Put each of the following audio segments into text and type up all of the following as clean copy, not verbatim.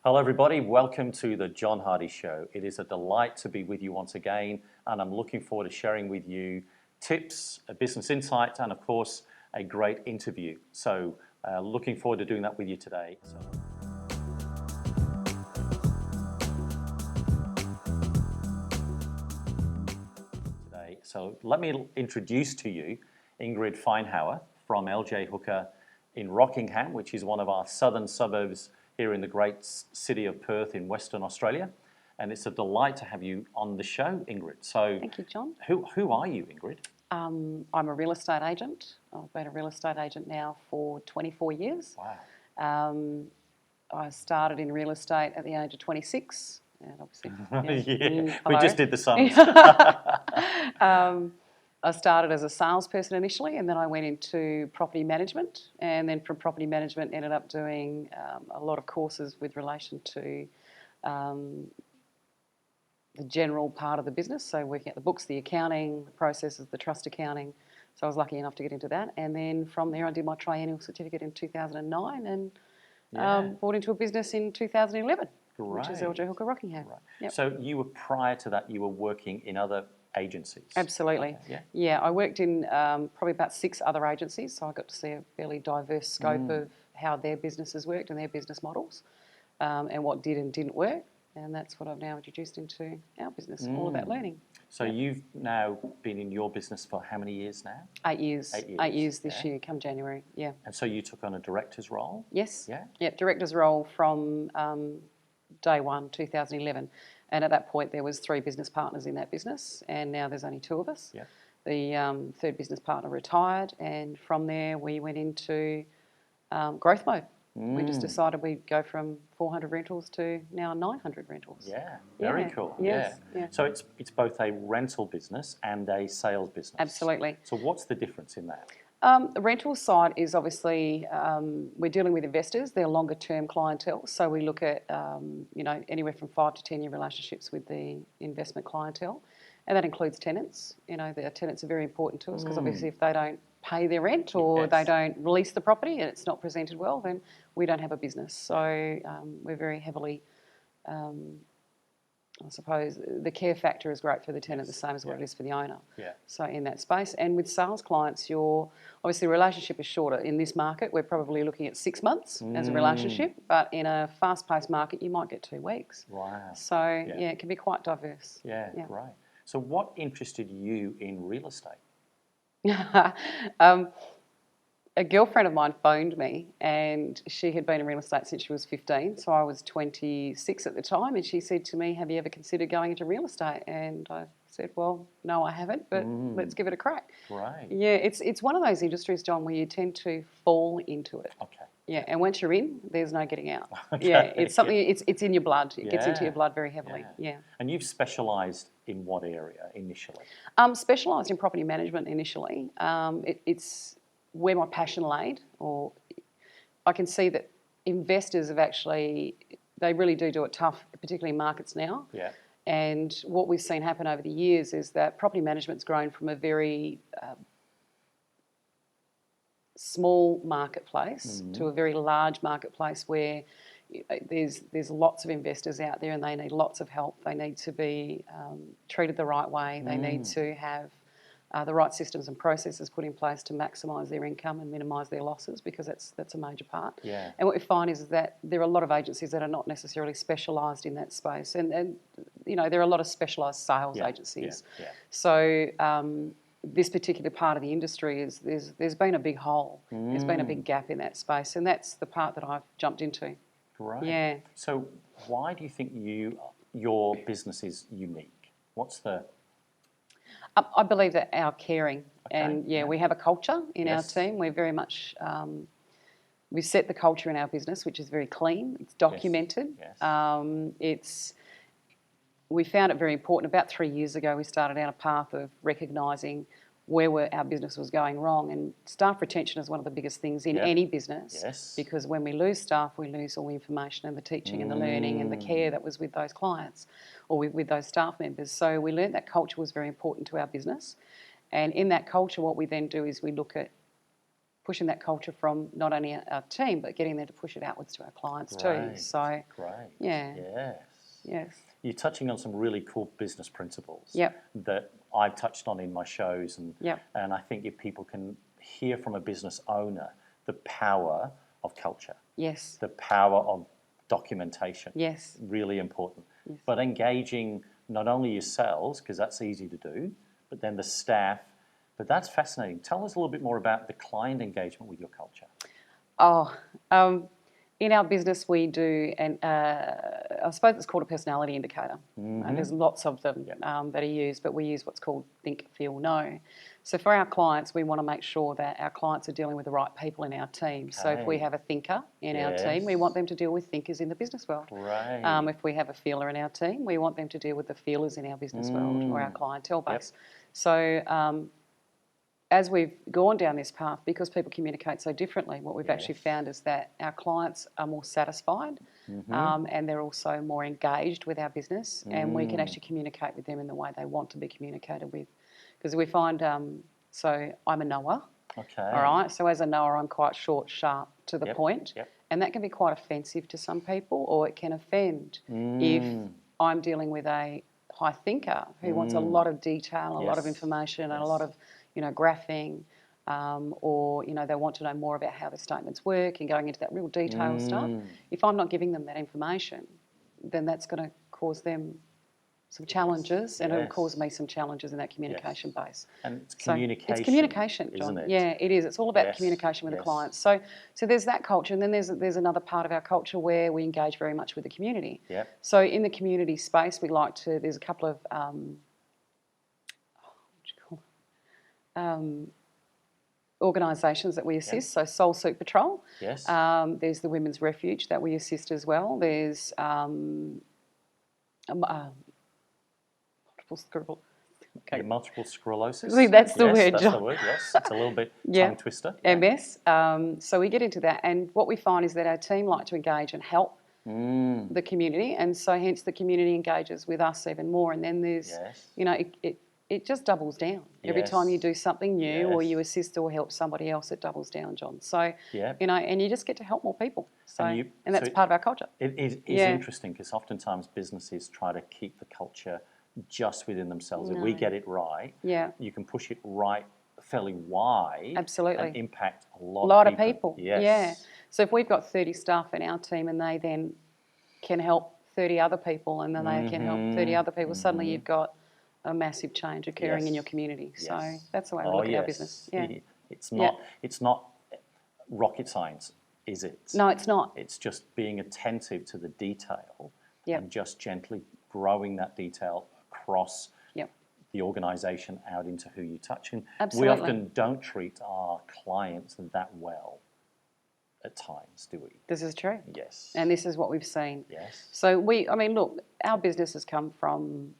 Hello everybody, welcome to the John Hardy Show. It is a delight to be with you once again, and I'm looking forward to sharing with you tips, a business insight, and of course a great interview. So looking forward to doing that with you today. So let me introduce to you Ingrid Feinauer from LJ Hooker in Rockingham, which is one of our southern suburbs here in the great city of Perth in Western Australia. And it's a delight to have you on the show, Ingrid. So thank you, John. Who are you, Ingrid? I'm a real estate agent. I've been a real estate agent now for 24 years. Wow. I started in real estate at the age of 26. And obviously, yeah. We just did the sums. I started as a salesperson initially, and then I went into property management, and then from property management ended up doing a lot of courses with relation to the general part of the business, so working at the books, the accounting, the processes, the trust accounting. So I was lucky enough to get into that, and then from there I did my triennial certificate in 2009 and bought into a business in 2011. Great. Which is LJ Hooker Rockingham. Right. Yep. So you were, prior to that, you were working in other agencies? Absolutely. Okay. Yeah, I worked in probably about 6 other agencies, so I got to see a fairly diverse scope of how their businesses worked and their business models, and what did and didn't work. And that's what I've now introduced into our business, all about learning. So you've now been in your business for how many years now? 8 years. 8 years. 8 years this year, come January, yeah. And so you took on a director's role? Yes. Yeah. Yep, director's role from day one, 2011. And at that point, there was 3 business partners in that business, and now there's only 2 of us. Yeah. The third business partner retired, and from there we went into growth mode. We just decided we'd go from 400 rentals to now 900 rentals. Yeah, very cool. Yes. Yeah. Yeah. So it's both a rental business and a sales business. Absolutely. So what's the difference in that? The rental side is obviously we're dealing with investors. They're longer term clientele, so we look at anywhere from 5 to 10 year relationships with the investment clientele, and that includes tenants. The tenants are very important to us because obviously if they don't pay their rent or they don't release the property and it's not presented well, then we don't have a business. So we're very heavily. I suppose the care factor is great for the tenant, the same as what it is for the owner. Yeah. So in that space, and with sales clients, obviously the relationship is shorter. In this market, we're probably looking at 6 months as a relationship, but in a fast-paced market, you might get 2 weeks. Wow. So it can be quite diverse. Yeah, great. So what interested you in real estate? A girlfriend of mine phoned me, and she had been in real estate since she was 15, so I was 26 at the time, and she said to me, have you ever considered going into real estate? And I said, well, no, I haven't, but let's give it a crack. Right. Yeah, it's one of those industries, John, where you tend to fall into it. Okay. Yeah, and once you're in, there's no getting out. Okay. Yeah, it's something, it's in your blood. It gets into your blood very heavily. Yeah. And you've specialised in what area initially? Specialised in property management initially. It's where my passion laid, or I can see that investors have actually, they really do it tough, particularly in markets now. Yeah. And what we've seen happen over the years is that property management's grown from a very small marketplace to a very large marketplace where there's lots of investors out there and they need lots of help. They need to be treated the right way. They need to have the right systems and processes put in place to maximise their income and minimise their losses, because that's a major part. Yeah. And what we find is that there are a lot of agencies that are not necessarily specialised in that space, and there are a lot of specialised sales agencies. Yeah. Yeah. So this particular part of the industry is there's been a big hole. There's been a big gap in that space, and that's the part that I've jumped into. Right. Yeah. So why do you think your business is unique? What's the... I believe that our caring, and we have a culture in our team. We're very much, we set the culture in our business, which is very clean. It's documented. Yes. We found it very important. About 3 years ago, we started down a path of recognising where our business was going wrong, and staff retention is one of the biggest things in any business. Yes. Because when we lose staff, we lose all the information and the teaching and the learning and the care that was with those clients or with those staff members. So we learned that culture was very important to our business, and in that culture, what we then do is we look at pushing that culture from not only our team, but getting them to push it outwards to our clients too. So, Great. yeah. Yes. Yes. You're touching on some really cool business principles Yep. that I've touched on in my shows, and Yep. and I think if people can hear from a business owner the power of culture, Yes. the power of documentation, Yes. really important. Yes. But engaging not only yourselves, because that's easy to do, but then the staff. But that's fascinating. Tell us a little bit more about the client engagement with your culture. Oh, in our business we do, and I suppose it's called a personality indicator. And there's lots of them that are used, but we use what's called think, feel, know. So for our clients, we want to make sure that our clients are dealing with the right people in our team. Okay. So if we have a thinker in our team, we want them to deal with thinkers in the business world. Right. If we have a feeler in our team, we want them to deal with the feelers in our business world or our clientele base. So as we've gone down this path, because people communicate so differently, what we've actually found is that our clients are more satisfied and they're also more engaged with our business, and we can actually communicate with them in the way they want to be communicated with. Because we find, so I'm a knower, Okay. all right? So as a knower, I'm quite short, sharp, to the point, Yep. and that can be quite offensive to some people, or it can offend if I'm dealing with a high thinker who wants a lot of detail, a lot of information, and a lot of graphing, or they want to know more about how the statements work and going into that real detail stuff. If I'm not giving them that information, then that's going to cause them some challenges, and it'll cause me some challenges in that communication base. And it's communication, it's communication, John. isn't it? Yeah, it is. It's all about communication with the clients. So there's that culture, and then there's another part of our culture where we engage very much with the community. Yeah. So in the community space, we like to. There's a couple of organisations that we assist. So Soul Soup Patrol. Yes. There's the Women's Refuge that we assist as well. There's Multiple sclerosis. See, that's the word, That's John. the word. Yes, it's a little bit tongue twister. MS. So we get into that, and what we find is that our team like to engage and help the community, and so hence the community engages with us even more. And then there's, it just doubles down. Every time you do something new or you assist or help somebody else, it doubles down, John. So, and you just get to help more people. So, and that's part of our culture. It is interesting because oftentimes businesses try to keep the culture just within themselves. If we get it right, you can push it right fairly wide. Absolutely. And impact a lot of people. Yes. Yeah. So if we've got 30 staff in our team and they then can help 30 other people, and then they can help 30 other people, suddenly you've got a massive change occurring in your community. So that's the way we look at our business. Yeah. It's not rocket science, is it? No, it's not. It's just being attentive to the detail and just gently growing that detail across the organisation out into who you touch. And we often don't treat our clients that well at times, do we? This is true. Yes. And this is what we've seen. Yes. So look, our business has come from,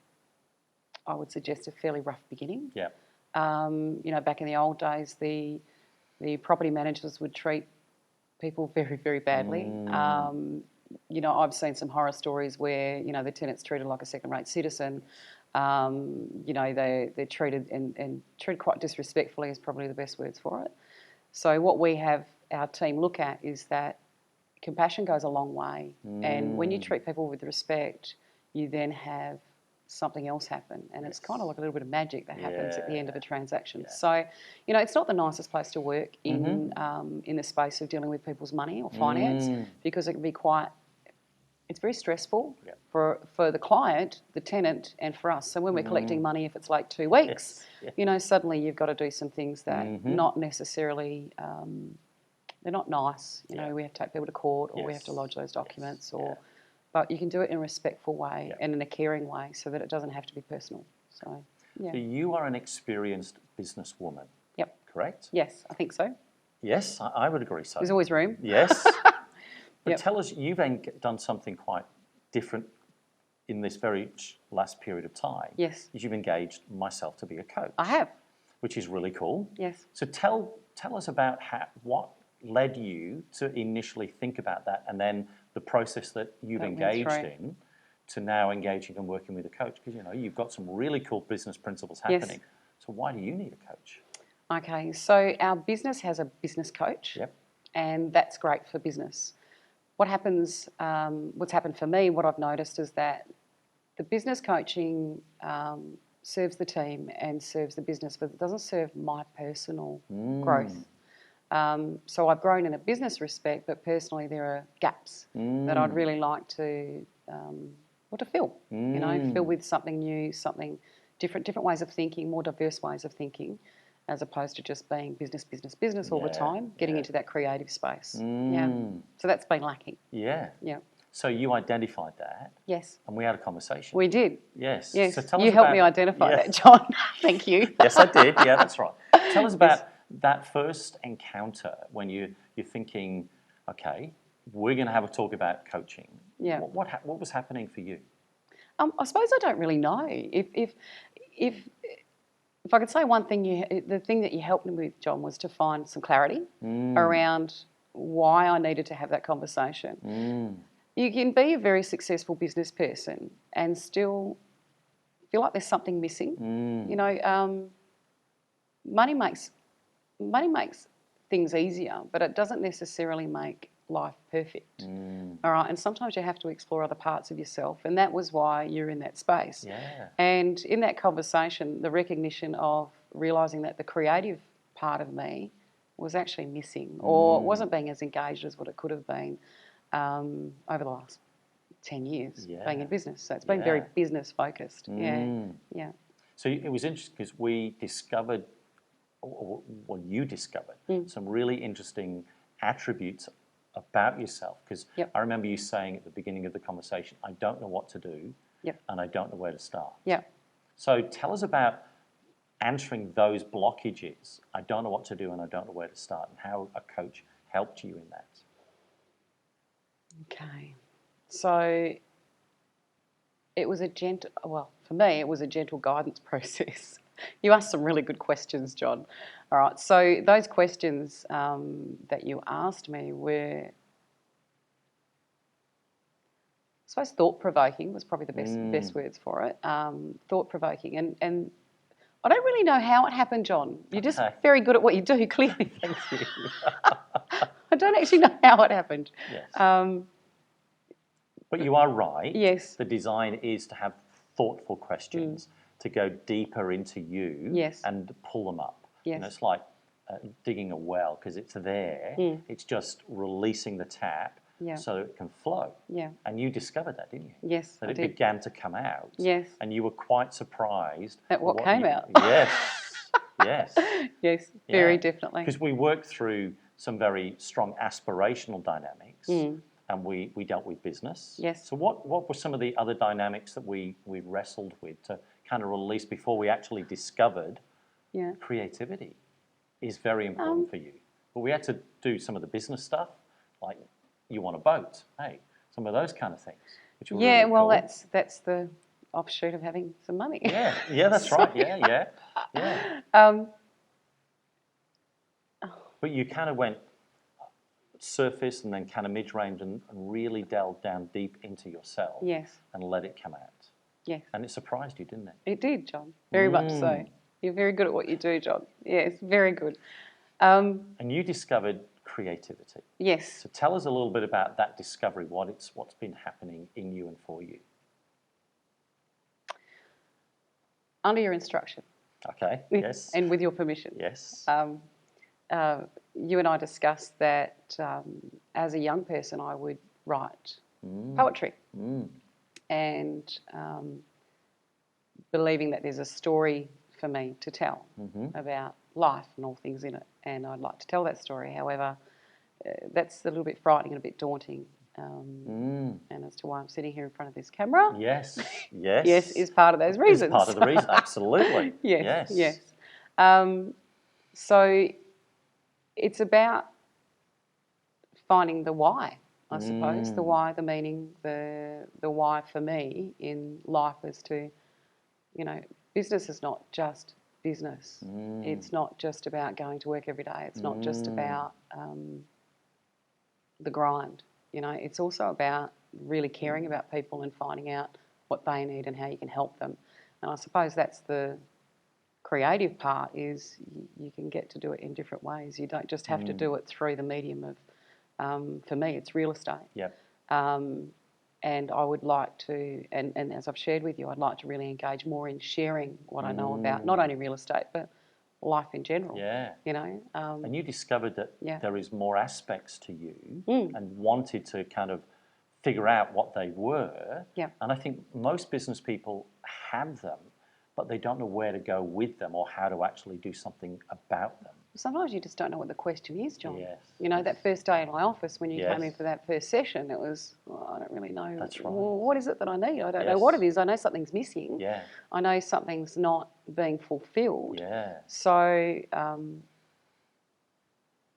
I would suggest, a fairly rough beginning. Yeah. Back in the old days, the property managers would treat people very, very badly. I've seen some horror stories where, the tenant's treated like a second-rate citizen. They're treated and treated quite disrespectfully is probably the best words for it. So what we have our team look at is that compassion goes a long way. And when you treat people with respect, you then have something else happen, and it's kind of like a little bit of magic that happens at the end of a transaction. So, it's not the nicest place to work in the space of dealing with people's money or finance, because it can be it's very stressful for the client, the tenant, and for us. So when we're collecting money, if it's late 2 weeks, suddenly you've got to do some things that not necessarily, they're not nice. We have to take people to court, or we have to lodge those documents, but you can do it in a respectful way and in a caring way, so that it doesn't have to be personal. So, So you are an experienced businesswoman. Yep. Correct? Yes, I think so. Yes, I would agree so. There's always room. Yes. But tell us, you've done something quite different in this very last period of time. Yes. You've engaged myself to be a coach. I have. Which is really cool. Yes. So tell us about what led you to initially think about that, and then the process that you've engaged in to now engaging and working with a coach, because you've got some really cool business principles happening. So why do you need a coach? Okay, so our business has a business coach, Yep. and that's great for business. What's happened for me, what I've noticed is that the business coaching serves the team and serves the business, but it doesn't serve my personal growth. So I've grown in a business respect, but personally there are gaps that I'd really like to fill. Fill with something new, something different ways of thinking, more diverse ways of thinking, as opposed to just being business all the time, getting into that creative space. Yeah. So that's been lacking. Yeah. Yeah. So you identified that. Yes. And we had a conversation. We did. Yes. Yes. So tell you us helped about, me identify that, John. Thank you. Yes, I did. Yeah, that's right. Tell us about that first encounter when you're thinking, okay, we're going to have a talk about coaching. Yeah. What was happening for you? I suppose I don't really know. If I could say one thing, the thing that you helped me with, John, was to find some clarity around why I needed to have that conversation. You can be a very successful business person and still feel like there's something missing. Money makes things easier, but it doesn't necessarily make life perfect. All right, and sometimes you have to explore other parts of yourself, and that was why you're in that space. Yeah. And in that conversation, the recognition of realising that the creative part of me was actually missing or wasn't being as engaged as what it could have been over the last 10 years being in business. So it's been very business focused. Yeah. So it was interesting because we discovered, well, you discovered some really interesting attributes about yourself. Because I remember you saying at the beginning of the conversation, I don't know what to do and I don't know where to start. Yeah. So tell us about answering those blockages. I don't know what to do and I don't know where to start, and how a coach helped you in that. Okay. So it was for me, it was a gentle guidance process. You asked some really good questions, John. All right, so those questions that you asked me were, I suppose, thought-provoking was probably the best words for it. Thought-provoking, and I don't really know how it happened, John. You're just very good at what you do, clearly. Thank you. I don't actually know how it happened. Yes. But you are right. Yes. The design is to have thoughtful questions, to go deeper into you and pull them up. Yes. It's like digging a well, because it's there. It's just releasing the tap so it can flow. Yeah. And you discovered that, didn't you? Yes, that I it did. began to come out. Yes. And you were quite surprised At what came out. Yes. Yes. Yes, very definitely. Because we worked through some very strong aspirational dynamics. And we dealt with business. Yes. So what were some of the other dynamics that we wrestled with to kind of release before we actually discovered creativity is very important for you? But we had to do some of the business stuff, like you want a boat, some of those kind of things. Which were really well, cool. that's the offshoot of having some money. Yeah, that's right. Yeah. But you kind of went surface and then kind of mid-range and really delved down deep into yourself. Yes. And let it come out. Yes. And it surprised you, didn't it? It did, John. Very much so. You're very good at what you do, John. Yes, very good. And you discovered creativity. Yes. So tell us a little bit about that discovery, what's been happening in you and for you. Under your instruction. Okay, yes. And with your permission. Yes. You and I discussed that as a young person I would write poetry and believing that there's a story for me to tell about life and all things in it, and I'd like to tell that story. However, that's a little bit frightening and a bit daunting, and as to why I'm sitting here in front of this camera. Yes. Yes, is part of those reasons. It's part of the reason, absolutely. Yes. So it's about finding the why, I suppose, the why, the meaning, the why for me in life is to, business is not just business. It's not just about going to work every day. It's not just about the grind. It's also about really caring about people and finding out what they need and how you can help them. And I suppose that's the creative part is you can get to do it in different ways. You don't just have to do it through the medium of, for me, it's real estate. Yep. And I would like to, and as I've shared with you, I'd like to really engage more in sharing what I know about not only real estate, but life in general. Yeah. You know. And you discovered that there is more aspects to you and wanted to kind of figure out what they were. Yeah. And I think most business people have them, but they don't know where to go with them or how to actually do something about them. Sometimes you just don't know what the question is, John. Yes. You know, that first day in my office when you Yes. came in for that first session, it was, I don't really know. That's right. Well, what is it that I need? I don't know Yes. what it is. I know something's missing. Yeah. I know something's not being fulfilled. Yeah. So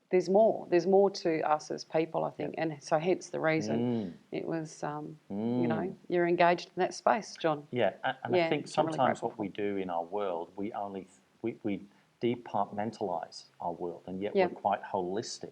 there's more. There's more to us as people, I think. And so hence the reason it was, you know, you're engaged in that space, John. Yeah. And Yeah, I think I'm really sometimes grateful what we do in our world, we departmentalize our world, and yet we're quite holistic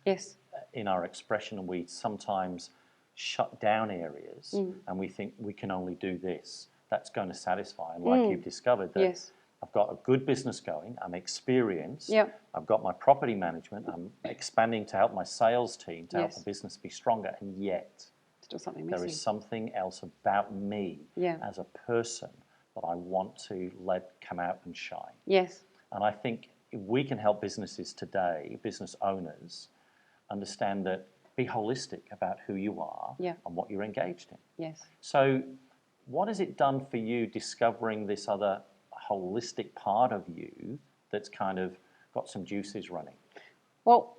Yes. in our expression, and we sometimes shut down areas and we think we can only do this. That's going to satisfy. And like you've discovered that Yes. I've got a good business going, I'm experienced, Yep. I've got my property management, I'm expanding to help my sales team to help Yes. the business be stronger, and yet Still something there missing. is something else about me as a person that I want to let come out and shine. Yes. And I think if we can help businesses today, business owners, understand that, be holistic about who you are and what you're engaged in. Yes. So what has it done for you discovering this other holistic part of you that's kind of got some juices running? Well,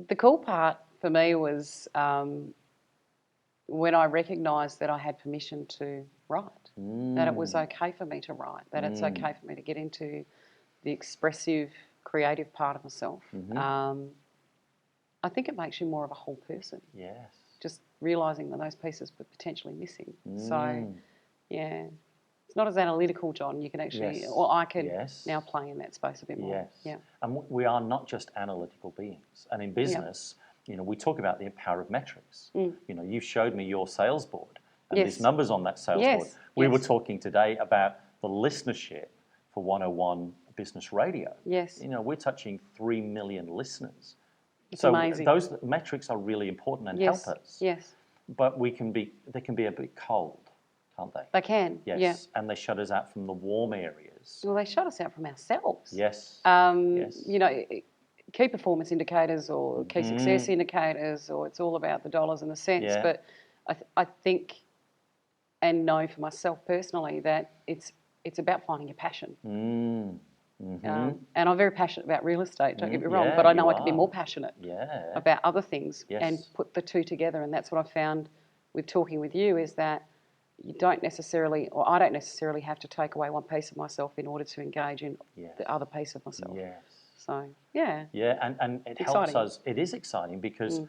the cool part for me was when I recognised that I had permission to write, that it was okay for me to write, that it's okay for me to get into the expressive, creative part of myself. I think it makes you more of a whole person. Yes. Just realising that those pieces were potentially missing. So, yeah, it's not as analytical, John. You can actually, or I can now play in that space a bit more. Yes. Yeah. And we are not just analytical beings. And in business, you know, we talk about the power of metrics. You know, you showed me your sales board and there's numbers on that sales board. We were talking today about the listenership for 101 Business Radio. Yes. You know, we're touching 3 million listeners. It's so amazing. Those metrics are really important and help us. Yes. But they can be a bit cold, can't they? They can. Yes. Yeah. And they shut us out from the warm areas. Well, they shut us out from ourselves. Yes. You know, key performance indicators or key success indicators, or it's all about the dollars and the cents. Yeah. But I think and know for myself personally that it's about finding your passion. And I'm very passionate about real estate, don't get me wrong, but I know I could be more passionate about other things and put the two together. And that's what I've found with talking with you, is that you don't necessarily, or I don't necessarily have to take away one piece of myself in order to engage in the other piece of myself. Yes. So, yeah. Yeah, and it helps us. It is exciting because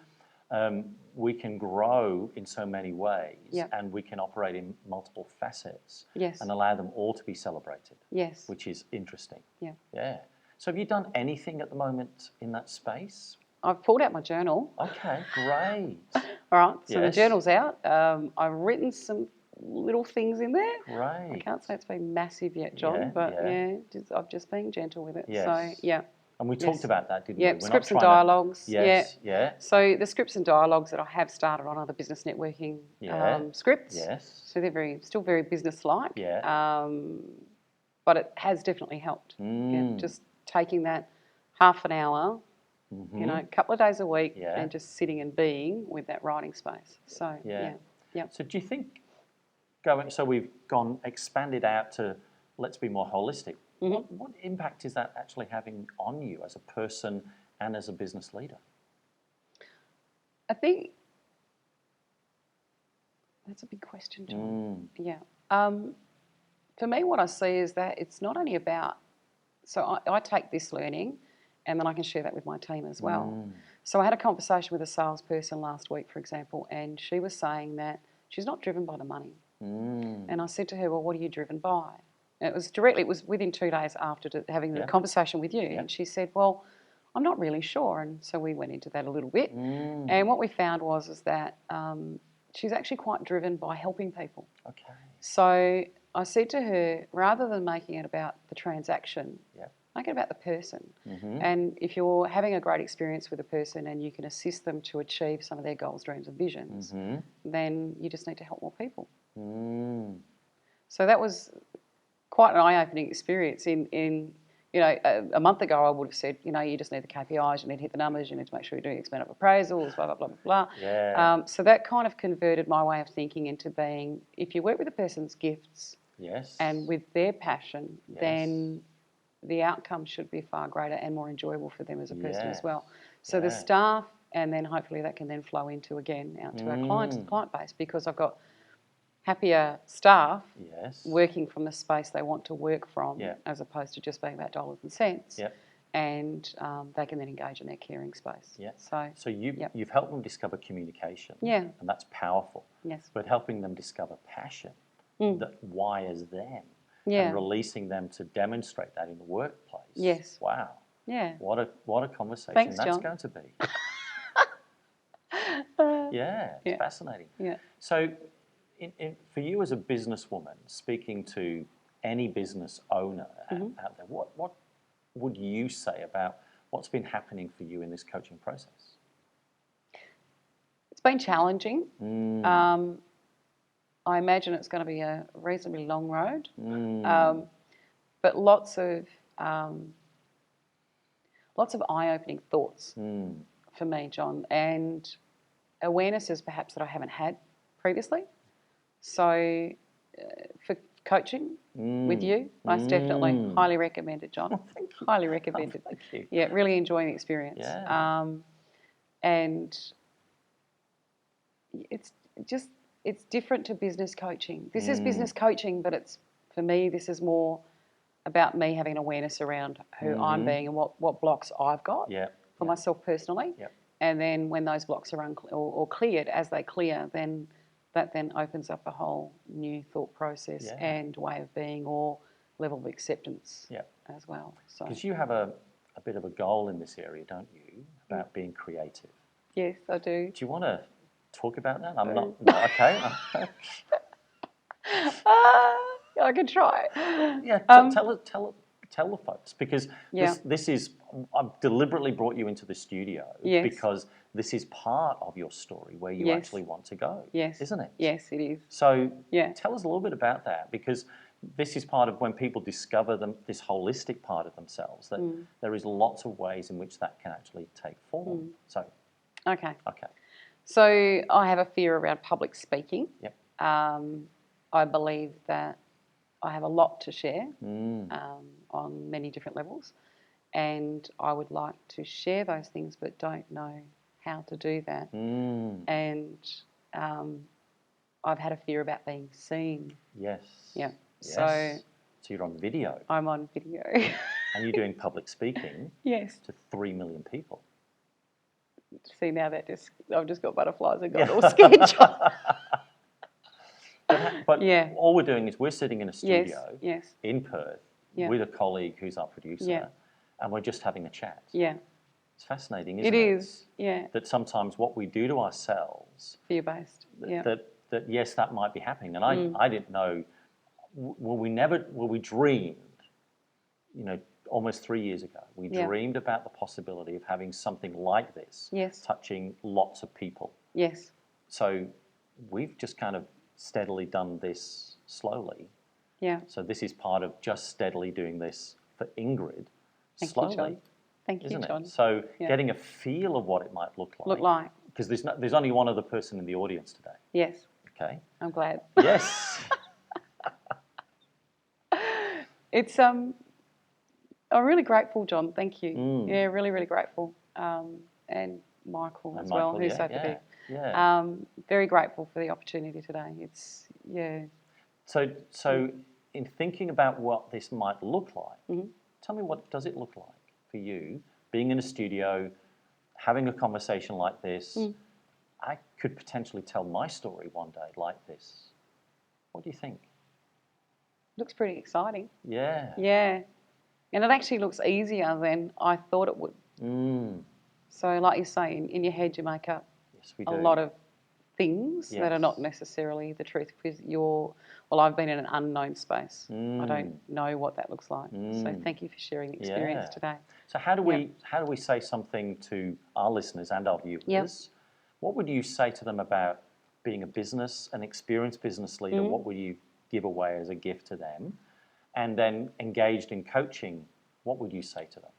we can grow in so many ways and we can operate in multiple facets and allow them all to be celebrated, which is interesting. Yeah. Yeah. So have you done anything at the moment in that space? I've pulled out my journal. Okay, great. All right, so the journal's out. I've written some little things in there. Great. I can't say it's been massive yet, John, but I've just been gentle with it. Yes. So, yeah. And we talked about that, didn't we? Yeah, scripts and dialogues. Yeah. So the scripts and dialogues that I have started on are the business networking scripts. Yes. So they're still very business-like. Yeah. But it has definitely helped. Yeah, just taking that half an hour, you know, a couple of days a week, and just sitting and being with that writing space. So yeah. So do you think so we've expanded out to let's be more holistic. What impact is that actually having on you as a person and as a business leader? I think that's a big question, John. Yeah. For me, what I see is that it's not only about, so I take this learning and then I can share that with my team as well. So I had a conversation with a salesperson last week, for example, and she was saying that she's not driven by the money. And I said to her, well, what are you driven by? And it was within 2 days after having the conversation with you. And she said, well, I'm not really sure. And so we went into that a little bit. And what we found was that she's actually quite driven by helping people. Okay. So I said to her, rather than making it about the transaction, Yeah. make it about the person. Mm-hmm. And if you're having a great experience with a person and you can assist them to achieve some of their goals, dreams and visions, Mm-hmm. then you just need to help more people. Mm. So that was quite an eye-opening experience. A month ago I would have said, you just need the KPIs, you need to hit the numbers, you need to make sure you're doing X amount of appraisals, blah, blah, blah, blah, blah. Yeah. So that kind of converted my way of thinking into being, if you work with a person's gifts Yes. and with their passion, Yes. then the outcome should be far greater and more enjoyable for them as a person as well. So the Yeah. staff, and then hopefully that can then flow into, again, out to our client base, because I've got happier staff Yes. working from the space they want to work from, Yeah. as opposed to just being about dollars and cents. Yep. And they can then engage in their caring space. Yeah. So you've helped them discover communication. Yeah. And that's powerful. Yes. But helping them discover passion that wires them. Yeah. And releasing them to demonstrate that in the workplace. Yes. Wow. Yeah. What a conversation Thanks, that's John. going to be. It's fascinating. Yeah. So for you as a businesswoman, speaking to any business owner out there, what would you say about what's been happening for you in this coaching process? It's been challenging. I imagine it's going to be a reasonably long road, but lots of eye-opening thoughts for me, John, and awarenesses perhaps that I haven't had previously. So for coaching with you, most definitely, highly recommended, John. Thank you. Highly recommended. Thank you. Yeah, really enjoying the experience. Yeah. And it's different to business coaching. This is business coaching, but for me, this is more about me having an awareness around who I'm being and what blocks I've got for myself personally. Yep. And then when those blocks are or cleared, as they clear, then that then opens up a whole new thought process and way of being, or level of acceptance as well. So Because you have a bit of a goal in this area, don't you, about being creative? yes, I do. Do you want to talk about that? I'm not. No, okay. I can try. Yeah. Tell the folks, because this is. I've deliberately brought you into the studio because this is part of your story where you actually want to go. Yes. Isn't it? Yes, it is. So tell us a little bit about that, because this is part of when people discover this holistic part of themselves, that there is lots of ways in which that can actually take form. So. Okay. Okay. So I have a fear around public speaking. Yep. I believe that I have a lot to share on many different levels, and I would like to share those things but don't know how to do that. And I've had a fear about being seen. Yes. Yeah. Yes. So you're on video. I'm on video. And you're doing public speaking to 3 million people. See, now I've just got butterflies and got all scared. But all we're doing is we're sitting in a studio in Perth with a colleague who's our producer, and we're just having a chat. Yeah. It's fascinating, isn't it? It is, yeah. That sometimes what we do to ourselves, fear-based, that yes, that might be happening. And I didn't know, we dreamed, almost 3 years ago, we dreamed about the possibility of having something like this, touching lots of people. Yes. So we've just kind of steadily done this slowly. Yeah. So this is part of just steadily doing this for Ingrid slowly. Thank you, John. Thank you, John. So getting a feel of what it might look like. Because there's only one other person in the audience today. Yes. Okay. I'm glad. Yes. It's I'm really grateful, John. Thank you. Yeah, really, really grateful. And Michael as well, who's so big. Yeah. Very grateful for the opportunity today. It's So in thinking about what this might look like, tell me, what does it look like for you being in a studio, having a conversation like this? I could potentially tell my story one day like this. What do you think? Looks pretty exciting. Yeah. Yeah. And it actually looks easier than I thought it would. So like you say, in your head you make up a lot of things that are not necessarily the truth, because I've been in an unknown space. I don't know what that looks like. So thank you for sharing the experience today. So how do we say something to our listeners and our viewers? What would you say to them about being an experienced business leader? What would you give away as a gift to them? And then engaged in coaching, what would you say to them?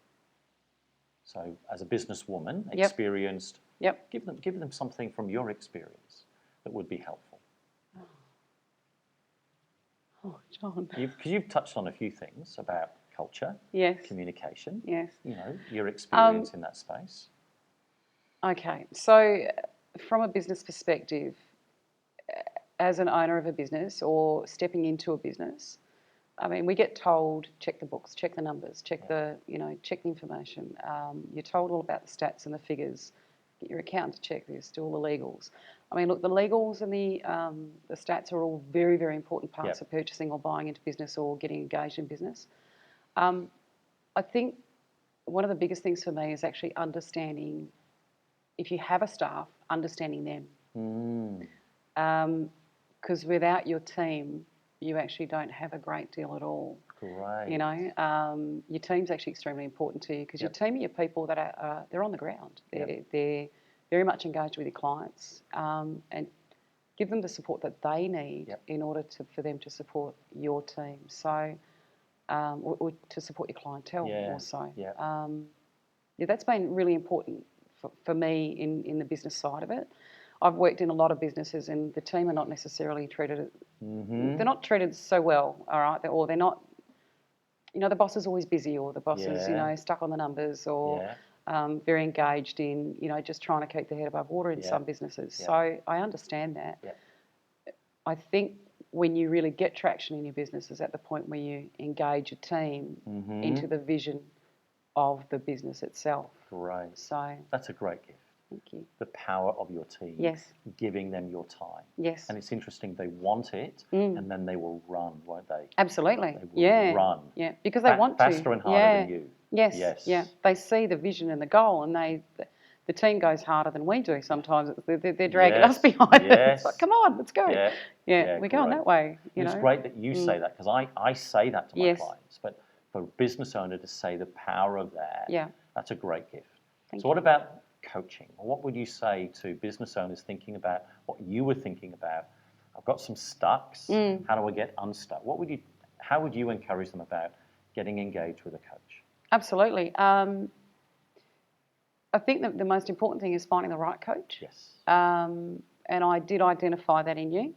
So as a businesswoman, experienced, give them something from your experience that would be helpful. Oh, John. Because you've touched on a few things about culture, communication, your experience in that space. Okay, so from a business perspective, as an owner of a business or stepping into a business, I mean, we get told, check the books, check the numbers, check the information. You're told all about the stats and the figures. Get your accountant to check this, do all the legals. I mean, look, the legals and the stats are all very, very important parts of purchasing or buying into business or getting engaged in business. I think one of the biggest things for me is actually understanding, if you have a staff, understanding them. Because without your team, you actually don't have a great deal at all. Great. Your team's actually extremely important to you, because your team are your people that they're on the ground. They're very much engaged with your clients, and give them the support that they need in order for them to support your team. So, or to support your clientele also. That's been really important for me in the business side of it. I've worked in a lot of businesses, and the team are not necessarily treated. They're not treated so well, all right? Or they're not. The boss is always busy, or the boss is stuck on the numbers, or very engaged in just trying to keep their head above water in some businesses. So I understand that. I think when you really get traction in your business is at the point where you engage a team into the vision of the business itself. Great. So that's a great gift. Thank you. The power of your team, giving them your time. Yes. And it's interesting, they want it, and then they will run, won't they? Absolutely. They will run. Yeah, because they want to. Faster and harder than you. Yes. Yeah. They see the vision and the goal, and the team goes harder than we do sometimes. They're dragging us behind it. It's like, come on, let's go. We're going that way. It's great that you say that, because I say that to my clients. But for a business owner to say the power of that, that's a great gift. So what about coaching? What would you say to business owners thinking about what you were thinking about? I've got some stucks. How do I get unstuck? How would you encourage them about getting engaged with a coach? Absolutely. I think that the most important thing is finding the right coach. Yes. And I did identify that in you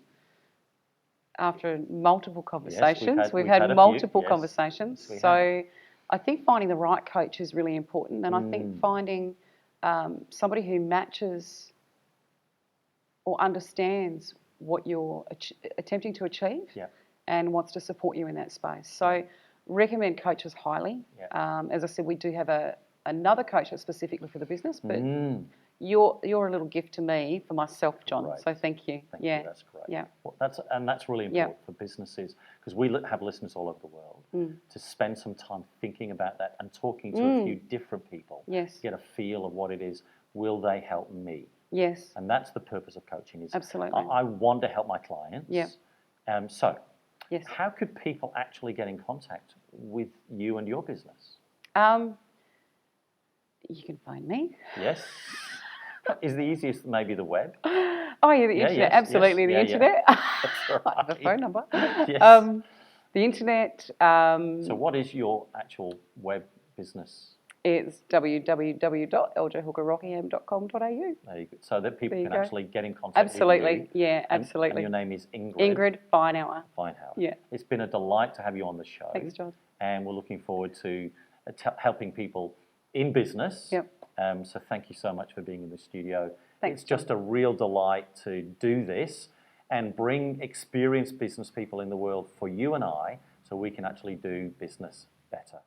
after multiple conversations. Yes, we've had multiple conversations. Yes, so I think finding the right coach is really important. And I think finding somebody who matches or understands what you're attempting to achieve and wants to support you in that space. So recommend coaches highly. As I said, we do have another coach that's specifically for the business, but you're a little gift to me for myself, John. Great. So thank you. Thank you. That's great. Yeah. Well, that's really important for businesses, because we have listeners all over the world, to spend some time thinking about that and talking to a few different people. Yes. Get a feel of what it is. Will they help me? Yes. And that's the purpose of coaching. Is absolutely. I want to help my clients. Yeah. So, yes. How could people actually get in contact with you and your business? You can find me. Yes. Is the easiest maybe the web? Oh, yeah, the internet. Absolutely, the internet. That's right. The phone number. Yes. The internet. So what is your actual web business? It's www.ljhookerrockingham.com.au. There you go. So that people can actually get in contact absolutely. with you. Absolutely. And your name is Ingrid. Ingrid Feinauer. Yeah. It's been a delight to have you on the show. Thanks, John. And we're looking forward to helping people in business. So thank you so much for being in the studio. Thanks, it's just a real delight to do this and bring experienced business people in the world for you and I, so we can actually do business better.